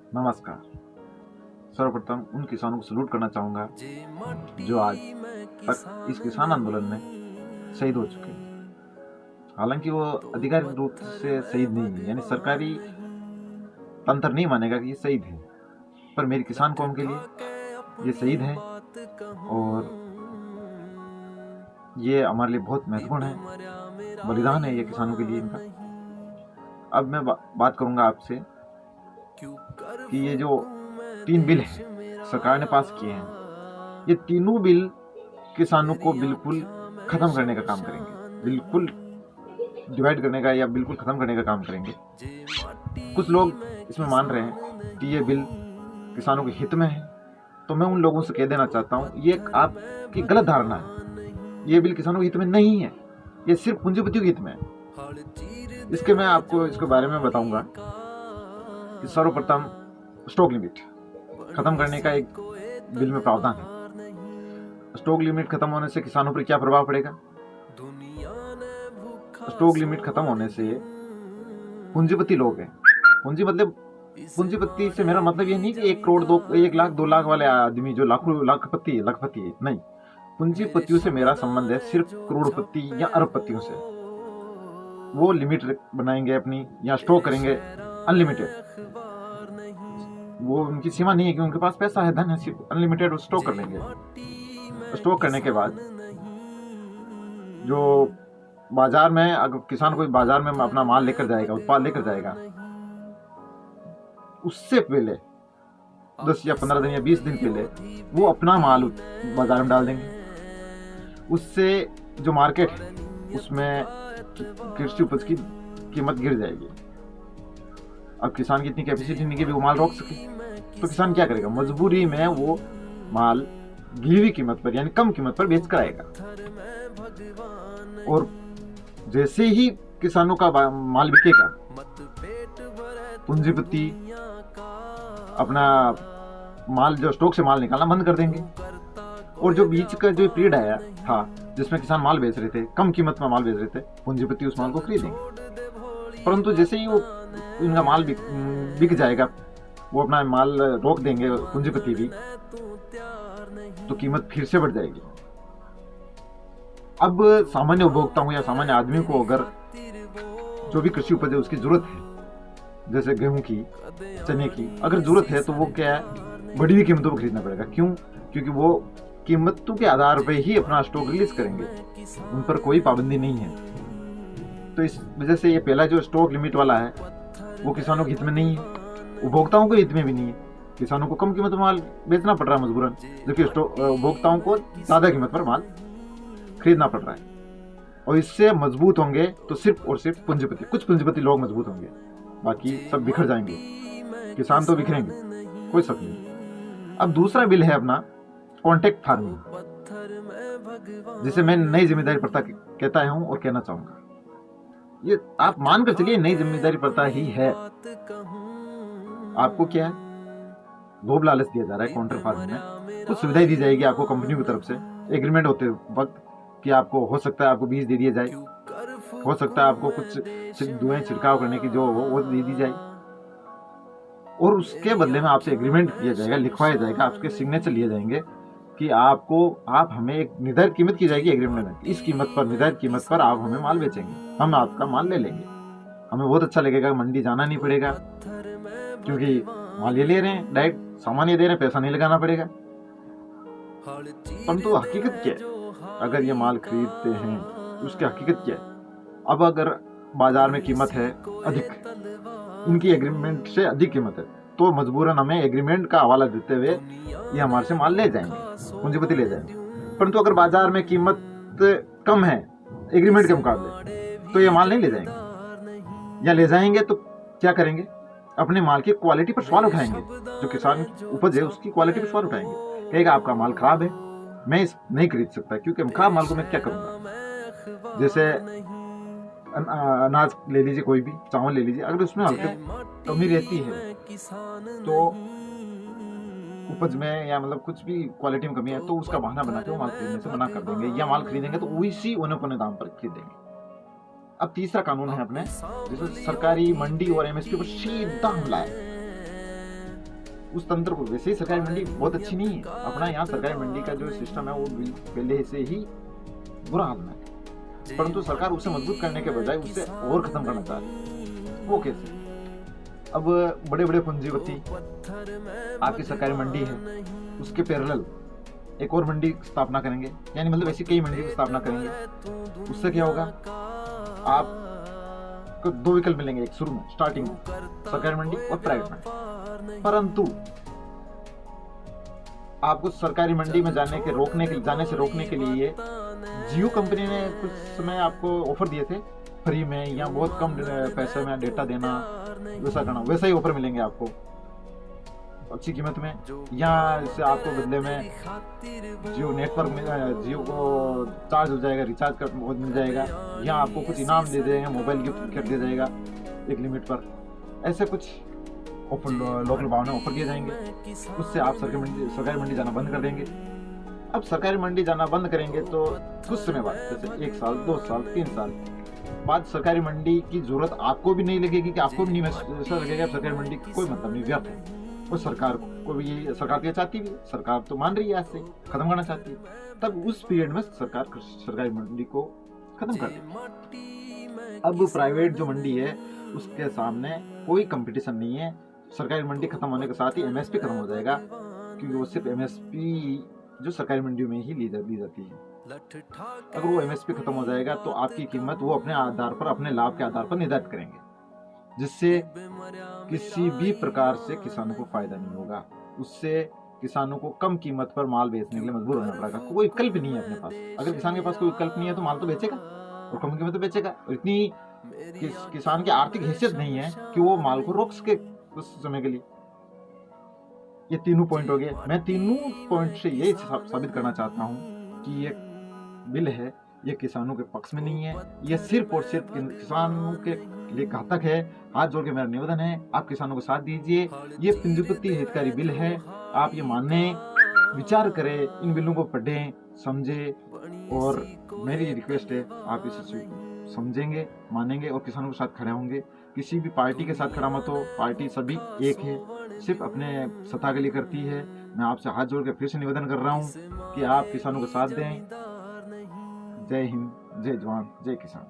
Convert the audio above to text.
नमस्कार। सर्वप्रथम उन किसानों को सैल्यूट करना चाहूँगा जो आज तक इस किसान आंदोलन में शहीद हो चुके हैं। हालांकि वो आधिकारिक रूप से शहीद नहीं है, यानी सरकारी तंत्र नहीं मानेगा कि ये शहीद है, पर मेरी किसान कौम के लिए ये शहीद है और ये हमारे लिए बहुत महत्वपूर्ण है। बलिदान है ये किसानों के लिए इनका। अब मैं बात करूँगा आपसे कि ये जो 3 बिल है सरकार ने पास किए हैं, ये तीनों बिल किसानों को बिल्कुल खत्म करने का काम करेंगे, बिल्कुल डिवाइड करने का या बिल्कुल खत्म करने का काम करेंगे। कुछ लोग इसमें मान रहे हैं कि ये बिल किसानों के हित में है, तो मैं उन लोगों से कह देना चाहता हूँ ये आपकी गलत धारणा है। ये बिल किसानों के हित में नहीं है, ये सिर्फ पूंजीपतियों के हित में है। इसके मैं आपको इसके बारे में बताऊंगा कि सर्वप्रथम स्टॉक लिमिट खत्म करने का एक बिल में प्रावधान है। स्टॉक लिमिट खत्म होने से किसानों पर क्या प्रभाव पड़ेगा? स्टॉक लिमिट खत्म होने से पूंजीपति लोग हैं, पूंजीपति से मेरा मतलब ये नहीं कि 1 करोड़ 1 लाख 2 लाख वाले आदमी जो लाखपति है, नहीं। पूंजीपतियों से मेरा संबंध है सिर्फ करोड़पति या अरबपतियों से। वो लिमिट बनाएंगे अपनी या स्टॉक करेंगे अनलिमिटेड। वो उनकी सीमा नहीं है कि उनके पास पैसा है, धन है, सिर्फ अनलिमिटेड स्टॉक कर लेंगे। स्टॉक करने के बाद जो बाजार में, अगर किसान कोई बाजार में अपना माल लेकर जाएगा, उत्पाद लेकर जाएगा, उससे पहले 10 या 15 दिन या 20 दिन पहले वो अपना माल बाजार में डाल देंगे। उससे जो मार्केट है उसमें कृषि उपज की कीमत गिर जाएगी। अब किसान की इतनी कैपेसिटी नहीं कि वो माल रोक सके, तो किसान क्या करेगा? मजबूरी में वो माल गिरी कीमत पर यानी कम कीमत पर बेच कर आएगा। और जैसे ही किसानों का माल बिकेगा, पूंजीपति अपना माल जो स्टॉक से माल निकालना बंद कर देंगे। और जो बीच का जो पीरियड आया था जिसमें किसान माल बेच रहे थे, कम कीमत में माल बेच रहे थे, पूंजीपति उस माल को खरीदेंगे। परंतु जैसे ही वो इनका माल बिक जाएगा, वो अपना माल रोक देंगे पूंजीपति भी, तो कीमत फिर से बढ़ जाएगी। अब सामान्य उपभोक्ताओं या सामान्य आदमी को अगर जो भी कृषि उपज है उसकी जरूरत है, जैसे गेहूं की, चने की अगर जरूरत है, तो वो क्या है, बढ़ी हुई कीमतों पर खरीदना पड़ेगा। क्यों? क्योंकि वो कीमतों के आधार पर ही अपना स्टॉक रिलीज करेंगे, उन पर कोई पाबंदी नहीं है। तो इस वजह से ये पहला जो स्टॉक लिमिट वाला है वो किसानों के हित में नहीं है, उपभोक्ताओं के हित में भी नहीं है। किसानों को कम कीमत में माल बेचना पड़ रहा है मजबूरन, जबकि उपभोक्ताओं को ज्यादा कीमत पर माल खरीदना पड़ रहा है। और इससे मजबूत होंगे तो सिर्फ और सिर्फ पूंजीपति, कुछ पूंजीपति लोग मजबूत होंगे, बाकी सब बिखर जाएंगे। किसान तो बिखरेंगे, कोई शक नहीं। अब दूसरा बिल है अपना कॉन्ट्रैक्ट फार्मिंग, जिसे मैं नई जिम्मेदारी प्रथा कहता हूं और कहना चाहूंगा। ये आप मानकर चलिए नई जिम्मेदारी प्रथा ही है। आपको क्या है, लोभ लालच दिया जा रहा है। कॉन्ट्रैक्ट फार्मिंग में कुछ सुविधाएं दी जाएगी आपको कंपनियों की तरफ से, एग्रीमेंट होते वक्त कि आपको हो सकता है आपको बीज दे दिया जाए, हो सकता है आपको कुछ दुआएं छिड़काव करने की जो वो दे दी जाए, और उसके बदले में आपसे एग्रीमेंट किया जाएगा, लिखवाया जाएगा, आपके सिग्नेचर लिए जाएंगे कि आप हमें एक निर्धारित कीमत की जाएगी एग्रीमेंट में, इस कीमत पर, निर्धारित कीमत पर आप हमें माल बेचेंगे, हम आपका माल ले लेंगे। हमें बहुत अच्छा लगेगा, मंडी जाना नहीं पड़ेगा, क्योंकि माल ये ले रहे हैं, डायरेक्ट सामान ये दे रहे हैं, पैसा नहीं लगाना पड़ेगा। परंतु हकीकत क्या है? अगर ये माल खरीदते हैं तो उसकी हकीकत क्या है? अब अगर बाजार में कीमत है अधिक, इनकी एग्रीमेंट से अधिक कीमत है, तो मजबूरन हमें एग्रीमेंट का हवाला देते हुए ये हमारे से माल ले जाएंगे, पूंजीपति ले जाएंगे। परंतु अगर बाजार में कीमत कम है एग्रीमेंट के मुकाबले, तो ये माल नहीं ले जाएंगे, या ले जाएंगे तो क्या करेंगे? अपने माल की क्वालिटी पर सवाल उठाएंगे। जो किसान उपज है उसकी क्वालिटी पर सवाल उठाएंगे, कहेगा आपका माल खराब है, मैं इस नहीं खरीद सकता, क्योंकि खराब माल को मैं क्या करूंगा। जैसे अनाज ले लीजिए, कोई भी चावल ले लीजिए, अगर उसमें हल्की कमी रहती है तो उपज में या मतलब कुछ भी क्वालिटी में कमी है, तो उसका बहाना बना के वो माल खरीदने से मना कर देंगे, या माल खरीदेंगे तो उसी औने दाम पर खरीदेंगे। अब तीसरा कानून है अपने, जिसमें सरकारी मंडी और एमएसपी पर सीधा हमला है। उस तंत्र को, वैसे ही सरकारी मंडी बहुत अच्छी नहीं है, अपना यहाँ सरकारी मंडी का जो सिस्टम है वो पहले से ही बुरा हाल में है, परंतु सरकार उसे मजबूत करने के बजाय उसे और खत्म करना चाहती है। वो कैसे? अब बड़े बड़े पूंजीपति, आपकी सरकारी मंडी है, उसके पैरेलल एक और मंडी स्थापना करेंगे, यानी मतलब ऐसी कई मंडी की स्थापना करेंगे। उससे क्या होगा, आपको दो विकल्प मिलेंगे, एक शुरू में स्टार्टिंग में सरकारी मंडी और प्राइवेट मंडी। परंतु आपको सरकारी मंडी में जाने से रोकने के लिए जियो कंपनी ने कुछ समय आपको ऑफर दिए थे, फ्री में या बहुत कम पैसे में डेटा देना, वैसा करना, वैसा ही ऑफर मिलेंगे आपको अच्छी कीमत में, या इससे आपको बदले में जियो नेटवर्क में जियो को चार्ज हो जाएगा, रिचार्ज कर बहुत मिल जाएगा, या आपको कुछ इनाम दे देंगे, मोबाइल गिफ्ट कर दिया जाएगा एक लिमिट पर। ऐसे कुछ ऑफर लोकल भाव में ऑफर किए जाएंगे, उससे आप सरकारी मंडी जाना बंद कर देंगे। अब सरकारी मंडी जाना बंद करेंगे तो कुछ समय बाद, जैसे 1 साल 2 साल 3 साल बाद सरकारी मंडी की जरूरत आपको भी नहीं लगेगी, कि आपको भी नहीं ऐसा लगेगा सरकारी मंडी की कोई मतलब नहीं, व्यर्थ है। और सरकार को भी, सरकार तो चाहती भी, सरकार तो मान रही है, आज से खत्म करना चाहती है, तब उस पीरियड में सरकार सरकारी मंडी को खत्म कर देगी। अब प्राइवेट जो मंडी है उसके सामने कोई कंपटीशन नहीं है, सरकारी मंडी खत्म होने के साथ ही एमएसपी खत्म हो जाएगा, क्योंकि वो सिर्फ एमएसपी जो सरकारी मंडियों में ही ली जाती है। अगर वो एमएसपी खत्म हो जाएगा तो आपकी कीमत वो अपने आधार पर, अपने लाभ के आधार पर निर्धारित करेंगे, जिससे किसी भी प्रकार से किसानों को फायदा नहीं होगा। उससे किसानों को कम कीमत पर माल बेचने के लिए मजबूर होना पड़ेगा। कोई विकल्प नहीं है अपने पास। अगर किसान के पास कोई विकल्प नहीं है तो माल तो बेचेगा और कम कीमत पे बेचेगा, और इतनी किसान की आर्थिक हैसियत नहीं है कि वो माल को रोक सके उस समय के लिए। ये तीनों पॉइंट हो गए। मैं तीनों पॉइंट से यही साबित करना चाहता हूँ कि ये बिल है, ये किसानों के पक्ष में नहीं है, ये सिर्फ और सिर्फ किसानों के लिए घातक है। हाथ जोड़ के मेरा निवेदन है, आप किसानों को साथ दीजिए। ये पूंजीपति हितकारी बिल है, आप ये मानने, विचार करें, इन बिलों को पढ़ें, समझें, और मेरी रिक्वेस्ट है आप इसे समझेंगे, मानेंगे और किसानों के साथ खड़े होंगे। किसी भी पार्टी के साथ खड़ा मत हो, पार्टी सभी एक है, सिर्फ अपने सत्ता के लिए करती है। मैं आपसे हाथ जोड़ के फिर से निवेदन कर रहा हूँ कि आप किसानों का साथ दें। जय हिंद, जय जवान, जय किसान।